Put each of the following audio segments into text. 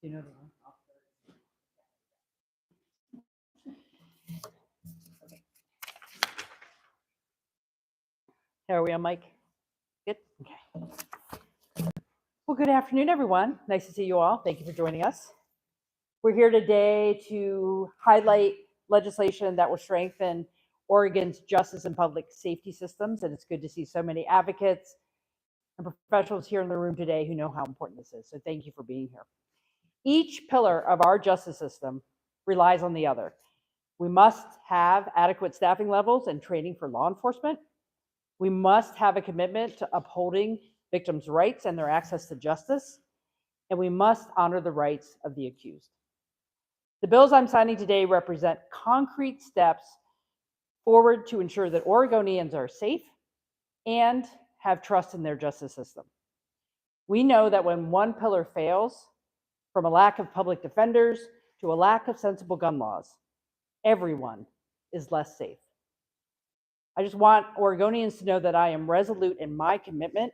You know the one? Okay. How are we on mic? Good? Okay. Well, good afternoon, everyone. Nice to see you all. Thank you for joining us. We're here today to highlight legislation that will strengthen Oregon's justice and public safety systems, and it's good to see so many advocates and professionals here in the room today who know how important this is. So thank you for being here. Each pillar of our justice system relies on the other. We must have adequate staffing levels and training for law enforcement. We must have a commitment to upholding victims' rights and their access to justice, and we must honor the rights of the accused. The bills I'm signing today represent concrete steps forward to ensure that Oregonians are safe and have trust in their justice system. We know that when one pillar fails, from a lack of public defenders to a lack of sensible gun laws, everyone is less safe. I just want Oregonians to know that I am resolute in my commitment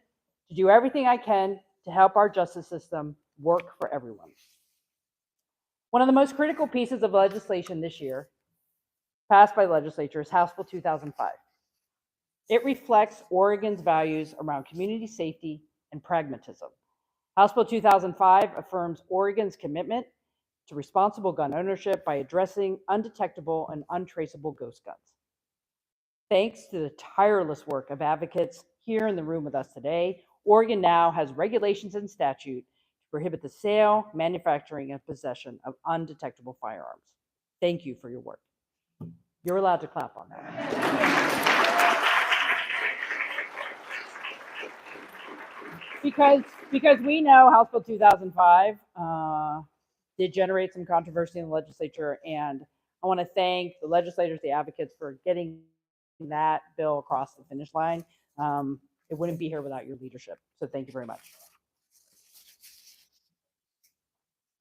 to do everything I can to help our justice system work for everyone. One of the most critical pieces of legislation this year, passed by the legislature, is House Bill 2005. It reflects Oregon's values around community safety and pragmatism. House Bill 2005 affirms Oregon's commitment to responsible gun ownership by addressing undetectable and untraceable ghost guns. Thanks to the tireless work of advocates here in the room with us today, Oregon now has regulations and statute to prohibit the sale, manufacturing, and possession of undetectable firearms. Thank you for your work. You're allowed to clap on that. Because we know House Bill 2005 did generate some controversy in the legislature, and I want to thank the legislators, the advocates, for getting that bill across the finish line. It wouldn't be here without your leadership, so thank you very much.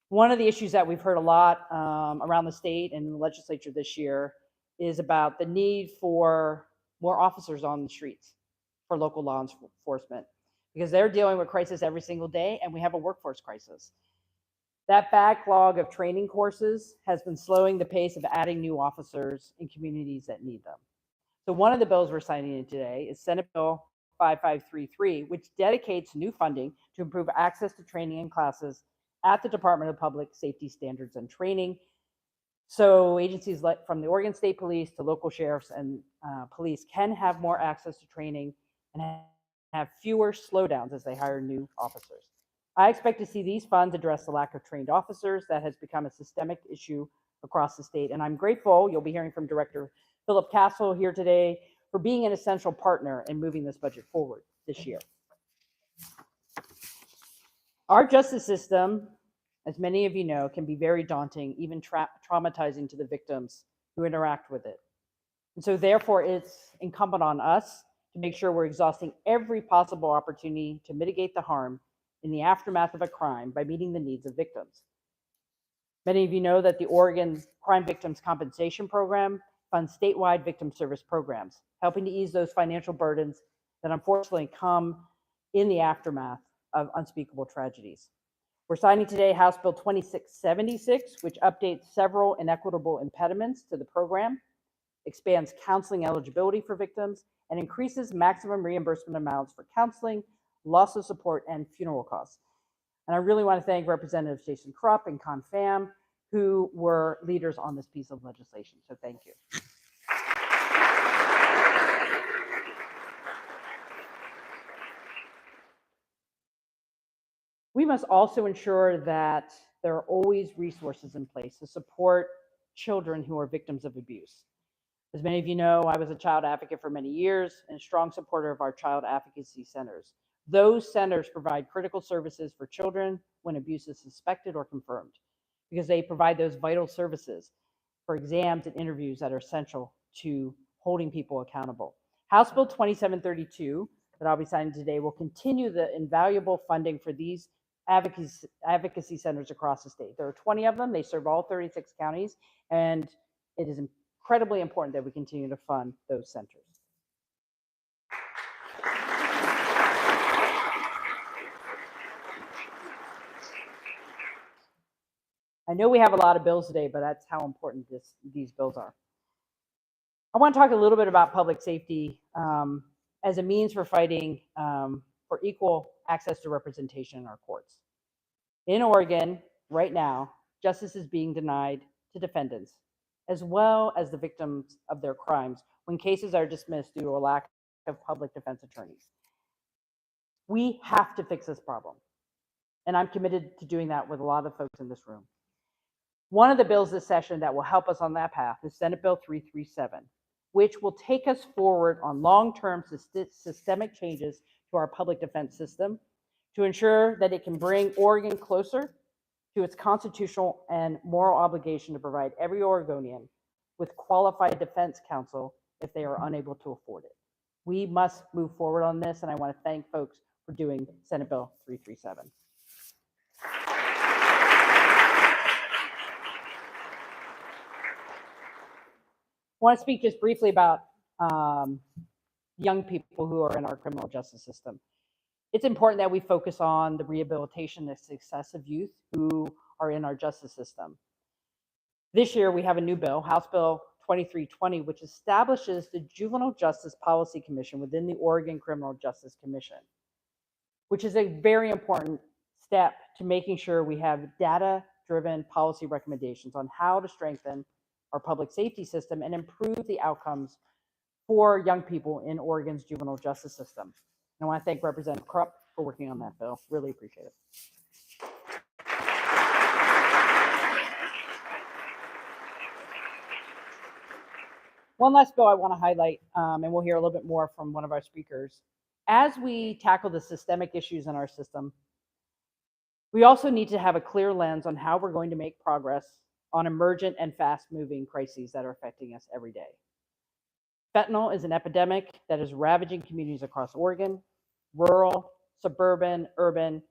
One of the issues that we've heard a lot around the state and in the legislature this year is about the need for more officers on the streets for local law enforcement, because they're dealing with crisis every single day, and we have a workforce crisis. That backlog of training courses has been slowing the pace of adding new officers in communities that need them. So one of the bills we're signing in today is Senate Bill 5533, which dedicates new funding to improve access to training and classes at the Department of Public Safety Standards and Training. So agencies like from the Oregon State Police to local sheriffs and police can have more access to training and have fewer slowdowns as they hire new officers. I expect to see these funds address the lack of trained officers that has become a systemic issue across the state. And I'm grateful, you'll be hearing from Director Philip Castle here today, for being an essential partner in moving this budget forward this year. Our justice system, as many of you know, can be very daunting, even traumatizing to the victims who interact with it. And so therefore, it's incumbent on us to make sure we're exhausting every possible opportunity to mitigate the harm in the aftermath of a crime by meeting the needs of victims. Many of you know that the Oregon Crime Victims Compensation Program funds statewide victim service programs, helping to ease those financial burdens that unfortunately come in the aftermath of unspeakable tragedies. We're signing today House Bill 2676, which updates several inequitable impediments to the program, expands counseling eligibility for victims, and increases maximum reimbursement amounts for counseling, loss of support, and funeral costs. And I really want to thank Representatives Jason Krupp and Con Pham, who were leaders on this piece of legislation. So thank you. We must also ensure that there are always resources in place to support children who are victims of abuse. As many of you know, I was a child advocate for many years and a strong supporter of our child advocacy centers. Those centers provide critical services for children when abuse is suspected or confirmed, because they provide those vital services for exams and interviews that are essential to holding people accountable. House Bill 2732 that I'll be signing today will continue the invaluable funding for these advocacy centers across the state. There are 20 of them. They serve all 36 counties, and it is incredibly important that we continue to fund those centers. I know we have a lot of bills today, but that's how important these bills are. I want to talk a little bit about public safety as a means for fighting for equal access to representation in our courts. In Oregon, right now, justice is being denied to defendants, as well as the victims of their crimes, when cases are dismissed due to a lack of public defense attorneys. We have to fix this problem, and I'm committed to doing that with a lot of folks in this room. One of the bills this session that will help us on that path is Senate Bill 337, which will take us forward on long-term systemic changes to our public defense system to ensure that it can bring Oregon closer to its constitutional and moral obligation to provide every Oregonian with qualified defense counsel if they are unable to afford it. We must move forward on this, and I want to thank folks for doing Senate Bill 337. I want to speak just briefly about young people who are in our criminal justice system. It's important that we focus on the rehabilitation and success of youth who are in our justice system. This year, we have a new bill, House Bill 2320, which establishes the Juvenile Justice Policy Commission within the Oregon Criminal Justice Commission, which is a very important step to making sure we have data-driven policy recommendations on how to strengthen our public safety system and improve the outcomes for young people in Oregon's juvenile justice system. And I want to thank Representative Krupp for working on that bill. Really appreciate it. One last bill I want to highlight, and we'll hear a little bit more from one of our speakers. As we tackle the systemic issues in our system, we also need to have a clear lens on how we're going to make progress on emergent and fast-moving crises that are affecting us every day. Fentanyl is an epidemic that is ravaging communities across Oregon, rural, suburban, urban,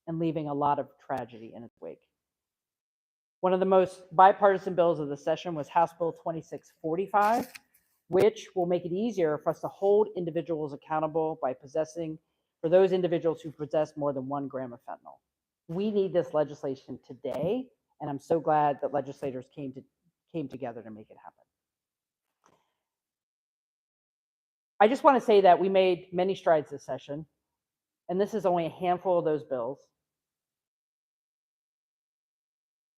and leaving a lot of tragedy in its wake. One of the most bipartisan bills of the session was House Bill 2645, which will make it easier for us to hold individuals accountable by for those individuals who possess more than 1 gram of fentanyl. We need this legislation today, and I'm so glad that legislators came together to make it happen. I just want to say that we made many strides this session, and this is only a handful of those bills.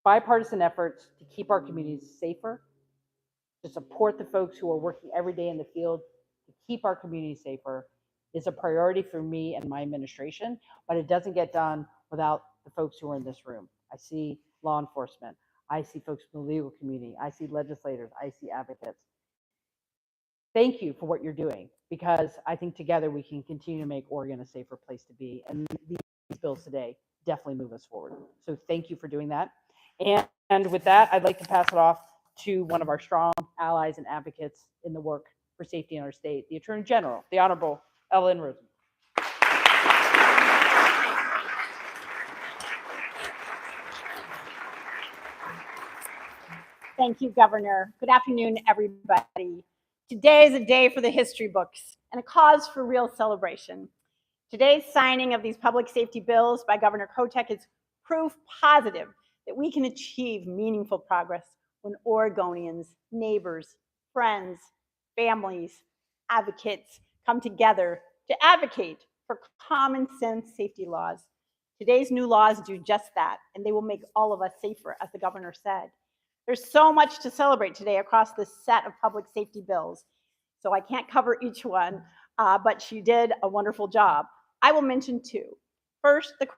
Bipartisan efforts to keep our communities safer, to support the folks who are working every day in the field to keep our communities safer is a priority for me and my administration, but it doesn't get done without the folks who are in this room. I see law enforcement, I see folks from the legal community, I see legislators, I see advocates. Thank you for what you're doing, because I think together we can continue to make Oregon a safer place to be, and these bills today definitely move us forward. So thank you for doing that. And with that, I'd like to pass it off to one of our strong allies and advocates in the work for safety in our state, the Attorney General, the Honorable Ellen Rosen. Thank you, Governor. Good afternoon, everybody. Today is a day for the history books and a cause for real celebration. Today's signing of these public safety bills by Governor Kotek is proof positive that we can achieve meaningful progress when Oregonians, neighbors, friends, families, advocates come together to advocate for common sense safety laws. Today's new laws do just that, and they will make all of us safer, as the governor said. There's so much to celebrate today across this set of public safety bills, so I can't cover each one, but she did a wonderful job. I will mention two. First, the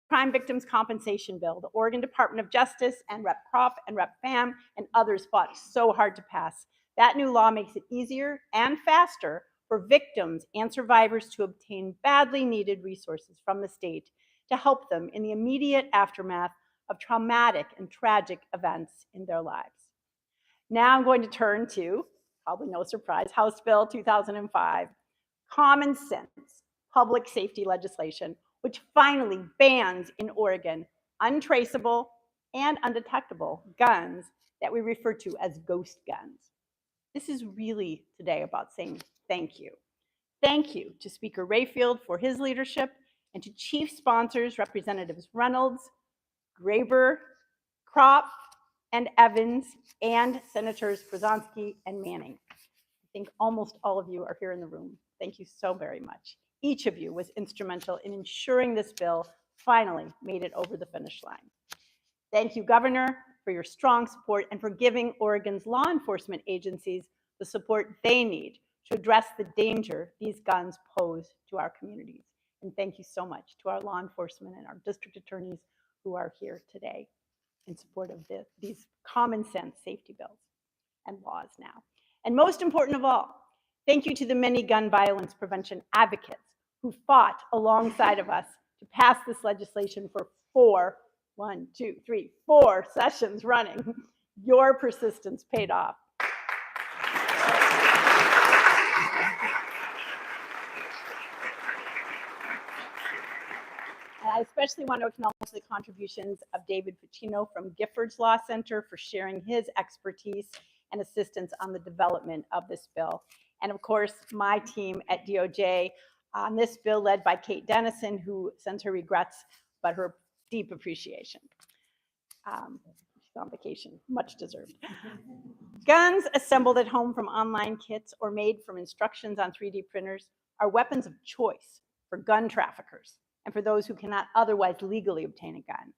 Crime Victims Compensation Bill. The Oregon Department of Justice and Rep. Prof and Rep. Pham and others fought so hard to pass. That new law makes it easier and faster for victims and survivors to obtain badly needed resources from the state to help them in the immediate aftermath of traumatic and tragic events in their lives. Now I'm going to turn to, probably no surprise, House Bill 2005, common sense public safety legislation, which finally bans in Oregon untraceable and undetectable guns that we refer to as ghost guns. This is really today about saying thank you. Thank you to Speaker Rayfield for his leadership and to chief sponsors, Representatives Reynolds, Graber, Kropp, and Evans and Senators Brzezinski and Manning. I think almost all of you are here in the room. Thank you so very much. Each of you was instrumental in ensuring this bill finally made it over the finish line. Thank you, Governor, for your strong support and for giving Oregon's law enforcement agencies the support they need to address the danger these guns pose to our communities. And thank you so much to our law enforcement and our district attorneys who are here today in support of these common sense safety bills and laws now. And most important of all, thank you to the many gun violence prevention advocates who fought alongside of us to pass this legislation for four sessions running. Your persistence paid off. And I especially want to acknowledge the contributions of David Pacino from Giffords Law Center for sharing his expertise and assistance on the development of this bill. And of course, my team at DOJ on this bill led by Kate Dennison, who sends her regrets, but her deep appreciation. She's on vacation, much deserved. Guns assembled at home from online kits or made from instructions on 3D printers are weapons of choice for gun traffickers and for those who cannot otherwise legally obtain a gun.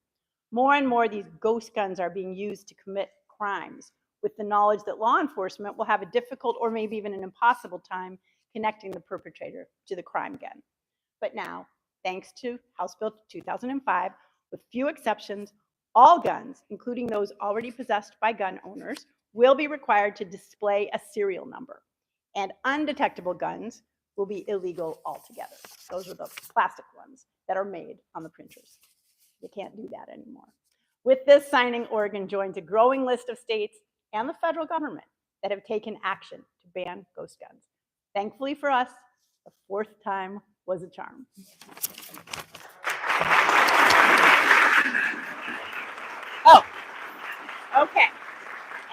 More and more, these ghost guns are being used to commit crimes with the knowledge that law enforcement will have a difficult or maybe even an impossible time connecting the perpetrator to the crime gun. But now, thanks to House Bill 2005, with few exceptions, all guns, including those already possessed by gun owners, will be required to display a serial number, and undetectable guns will be illegal altogether. Those are the plastic ones that are made on the printers. You can't do that anymore. With this signing, Oregon joins a growing list of states and the federal government that have taken action to ban ghost guns. Thankfully for us, the fourth time was a charm. Oh, okay.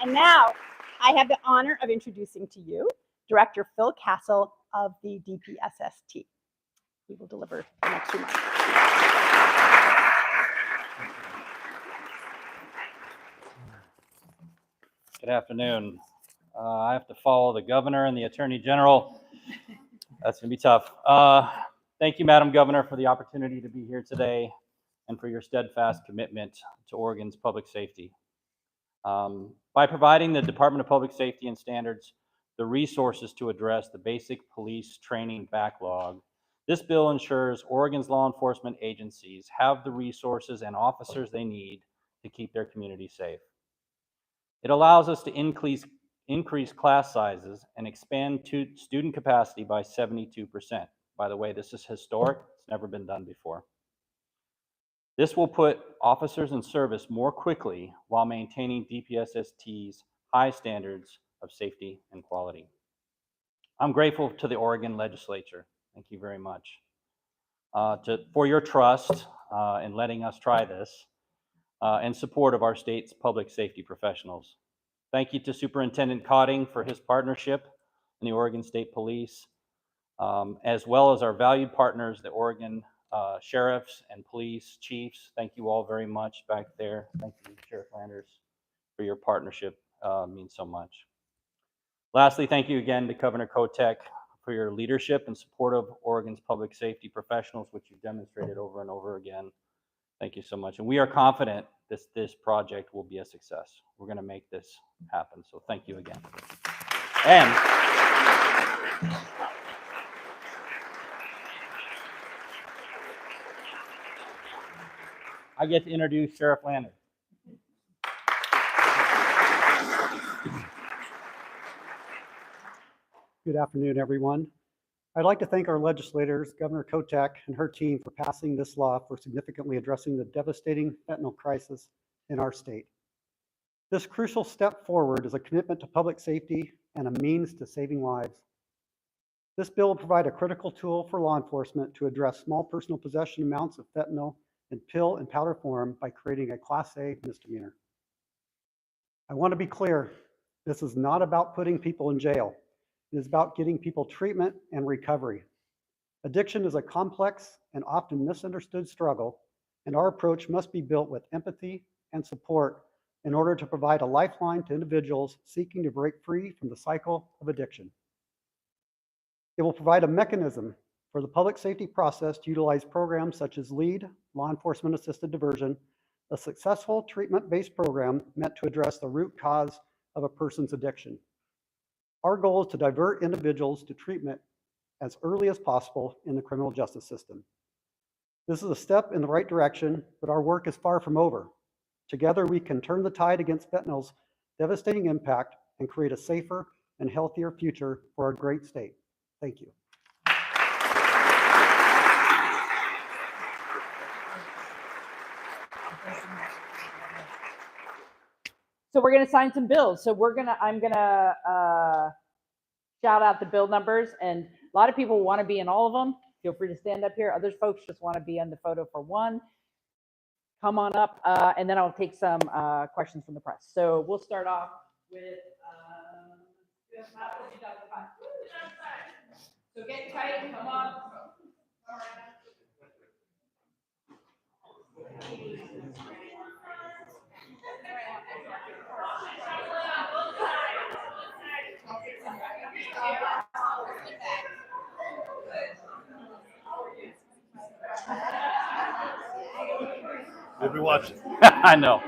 And now I have the honor of introducing to you Director Phil Castle of the DPSST. He will deliver the next remarks. Good afternoon. I have to follow the governor and the attorney general. That's going to be tough. Thank you, Madam Governor, for the opportunity to be here today and for your steadfast commitment to Oregon's public safety. By providing the Department of Public Safety and Standards the resources to address the basic police training backlog, this bill ensures Oregon's law enforcement agencies have the resources and officers they need to keep their community safe. It allows us to increase class sizes and expand student capacity by 72%. By the way, this is historic. It's never been done before. This will put officers in service more quickly while maintaining DPSST's high standards of safety and quality. I'm grateful to the Oregon legislature. Thank you very much for your trust in letting us try this and support of our state's public safety professionals. Thank you to Superintendent Kotek for his partnership in the Oregon State Police, as well as our valued partners, the Oregon sheriffs and police chiefs. Thank you all very much back there. Thank you, Sheriff Landers, for your partnership. Means so much. Lastly, thank you again to Governor Kotek for your leadership and support of Oregon's public safety professionals, which you've demonstrated over and over again. Thank you so much. And we are confident this project will be a success. We're going to make this happen. So thank you again. And I get to introduce Sheriff Landers. Good afternoon, everyone. I'd like to thank our legislators, Governor Kotek and her team, for passing this law for significantly addressing the devastating fentanyl crisis in our state. This crucial step forward is a commitment to public safety and a means to saving lives. This bill will provide a critical tool for law enforcement to address small personal possession amounts of fentanyl in pill and powder form by creating a Class A misdemeanor. I want to be clear, this is not about putting people in jail. It is about getting people treatment and recovery. Addiction is a complex and often misunderstood struggle, and our approach must be built with empathy and support in order to provide a lifeline to individuals seeking to break free from the cycle of addiction. It will provide a mechanism for the public safety process to utilize programs such as LEAD, Law Enforcement Assisted Diversion, a successful treatment-based program meant to address the root cause of a person's addiction. Our goal is to divert individuals to treatment as early as possible in the criminal justice system. This is a step in the right direction, but our work is far from over. Together, we can turn the tide against fentanyl's devastating impact and create a safer and healthier future for our great state. Thank you. So we're going to sign some bills. So I'm going to shout out the bill numbers, and a lot of people want to be in all of them. Feel free to stand up here. Other folks just want to be in the photo for one. Come on up, and then I'll take some questions from the press. So we'll start off with so get tight, come on. Did we watch it? I know.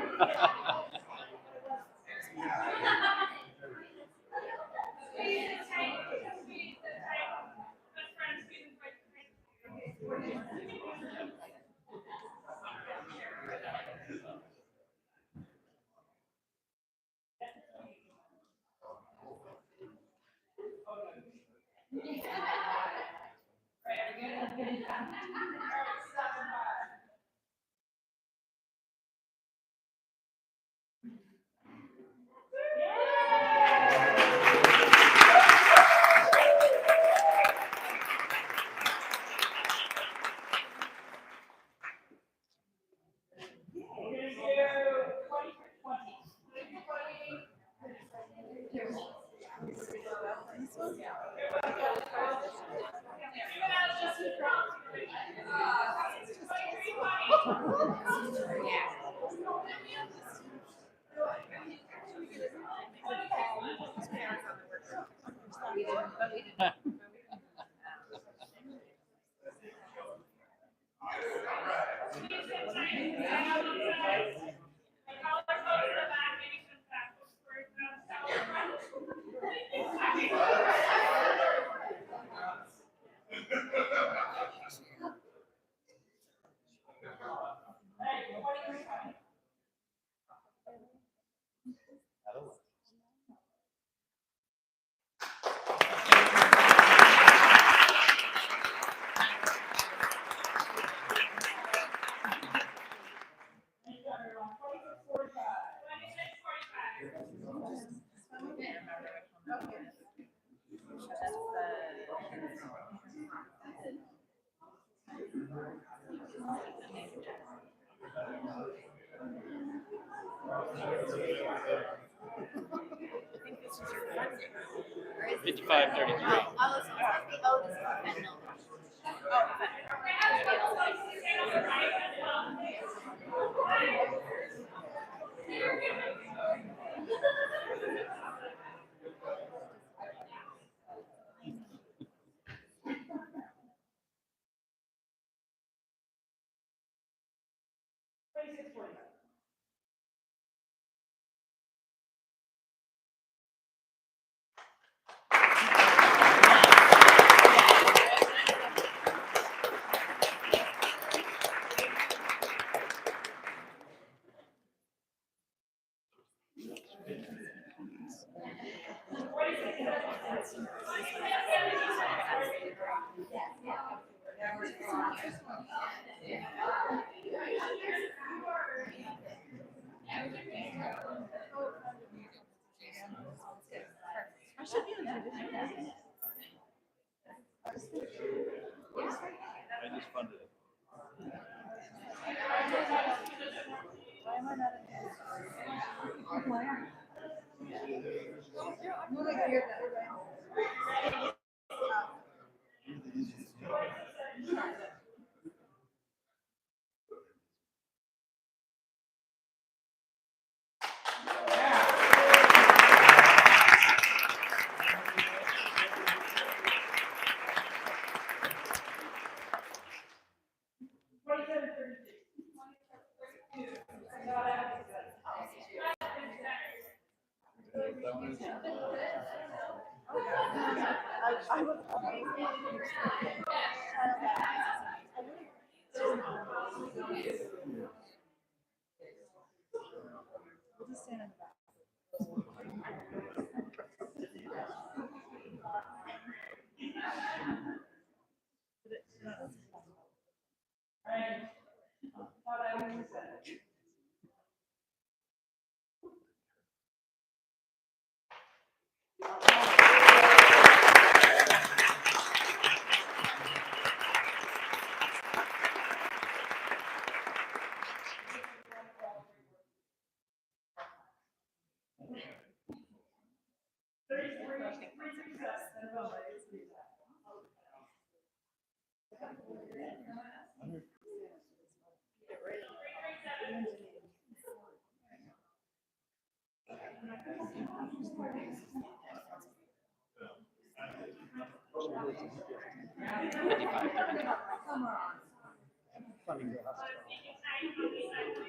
I just funded it.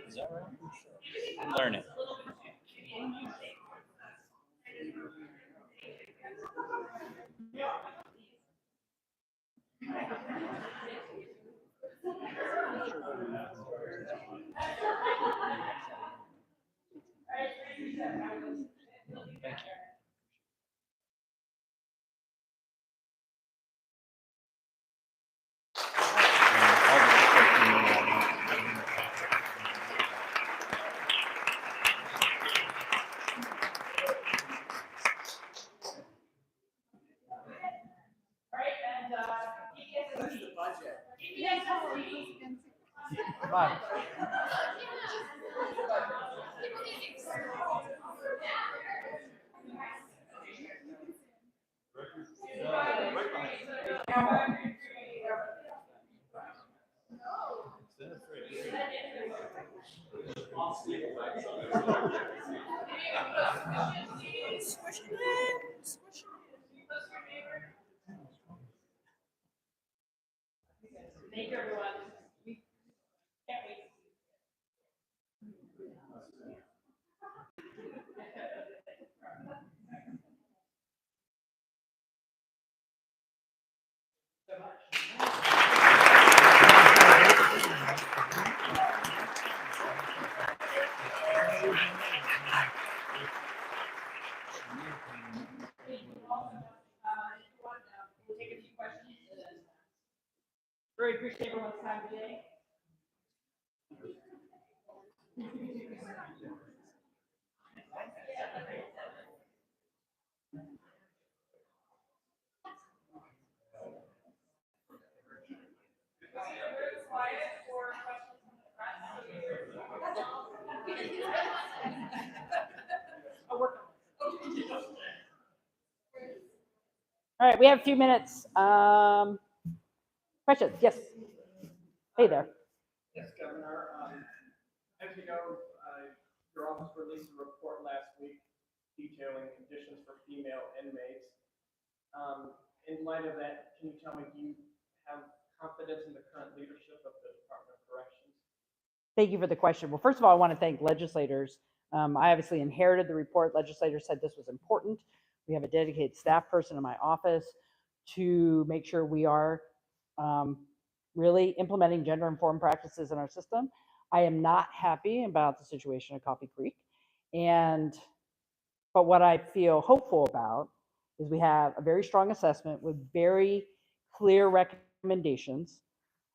Is that right? I'm learning. Thank you. Bye. Thank you, everyone. We'll take a few questions. Really appreciate everyone's time today. All right, we have a few minutes. Questions? Yes. Hey there. Yes, Governor. As you know, your office released a report last week detailing conditions for female inmates. In light of that, can you tell me, do you have confidence in the current leadership of the Department of Corrections? Thank you for the question. Well, first of all, I want to thank legislators. I obviously inherited the report. Legislators said this was important. We have a dedicated staff person in my office to make sure we are really implementing gender-informed practices in our system. I am not happy about the situation at Coffee Creek, but what I feel hopeful about is we have a very strong assessment with very clear recommendations.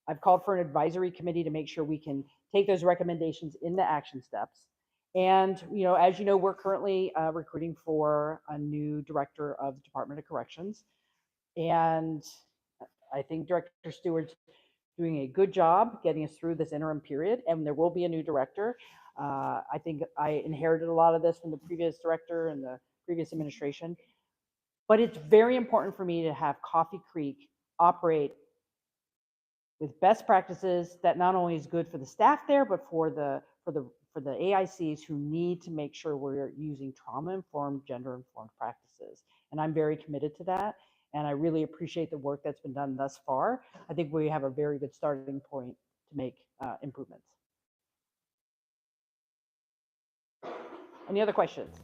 I've called for an advisory committee to make sure we can take those recommendations into action steps. And, as you know, we're currently recruiting for a new director of the Department of Corrections. And I think Director Stewart's doing a good job getting us through this interim period, and there will be a new director. I think I inherited a lot of this from the previous director and the previous administration. But it's very important for me to have Coffee Creek operate with best practices that not only is good for the staff there, but for the AICs who need to make sure we're using trauma-informed, gender-informed practices. And I'm very committed to that. And I really appreciate the work that's been done thus far. I think we have a very good starting point to make improvements. Any other questions?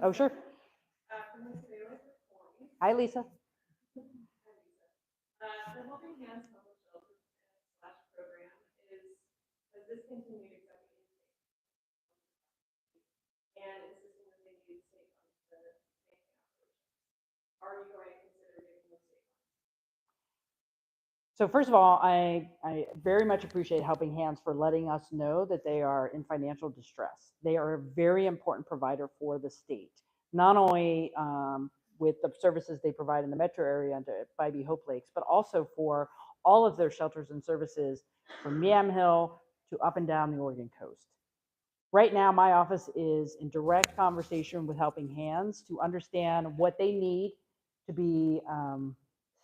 Oh, sure. Hi, Lisa. The Helping Hands Public Shelter slash program has discontinued accepting and insisting that they need state funds to maintain operations. Are you going to consider giving those state funds? So first of all, I very much appreciate Helping Hands for letting us know that they are in financial distress. They are a very important provider for the state, not only with the services they provide in the metro area and at Bybee Hope Lakes, but also for all of their shelters and services from Yamhill to up and down the Oregon coast. Right now, my office is in direct conversation with Helping Hands to understand what they need to be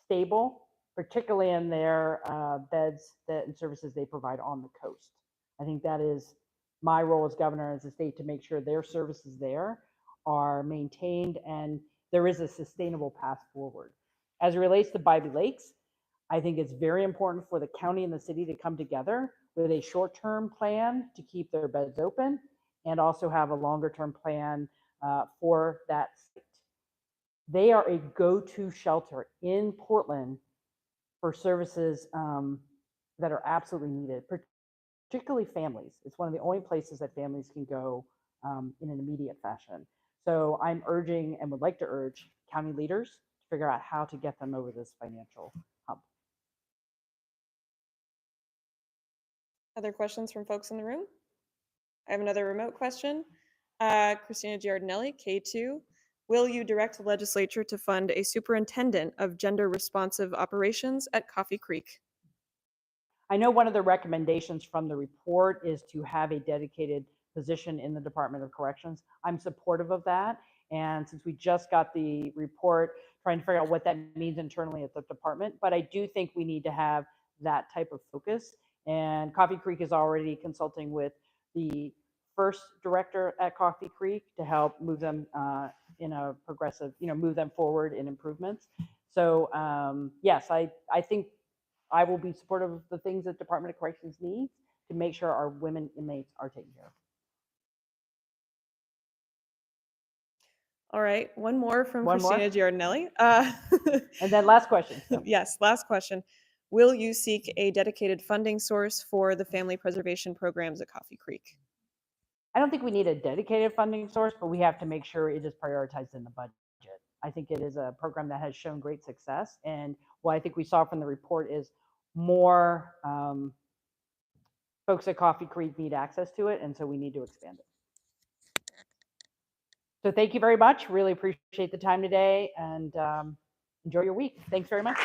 stable, particularly in their beds and services they provide on the coast. I think that is my role as governor as a state to make sure their services there are maintained and there is a sustainable path forward. As it relates to Bybee Lakes, I think it's very important for the county and the city to come together with a short-term plan to keep their beds open and also have a longer-term plan for that site. They are a go-to shelter in Portland for services that are absolutely needed, particularly families. It's one of the only places that families can go in an immediate fashion. So I'm urging and would like to urge county leaders to figure out how to get them over this financial hump. Other questions from folks in the room? I have another remote question. Christina Giardinelli, K2. Will you direct the legislature to fund a superintendent of gender responsive operations at Coffee Creek? I know one of the recommendations from the report is to have a dedicated position in the Department of Corrections. I'm supportive of that. And since we just got the report, trying to figure out what that means internally at the department, but I do think we need to have that type of focus. And Coffee Creek is already consulting with the first director at Coffee Creek to help move them in a progressive, move them forward in improvements. So yes, I think I will be supportive of the things that Department of Corrections needs to make sure our women inmates are taken care of. All right, one more from One more? Christina Giardinelli. And then last question. Yes, last question. Will you seek a dedicated funding source for the family preservation programs at Coffee Creek? I don't think we need a dedicated funding source, but we have to make sure it is prioritized in the budget. I think it is a program that has shown great success. And what I think we saw from the report is more folks at Coffee Creek need access to it. And so we need to expand it. So thank you very much. Really appreciate the time today and enjoy your week. Thanks very much.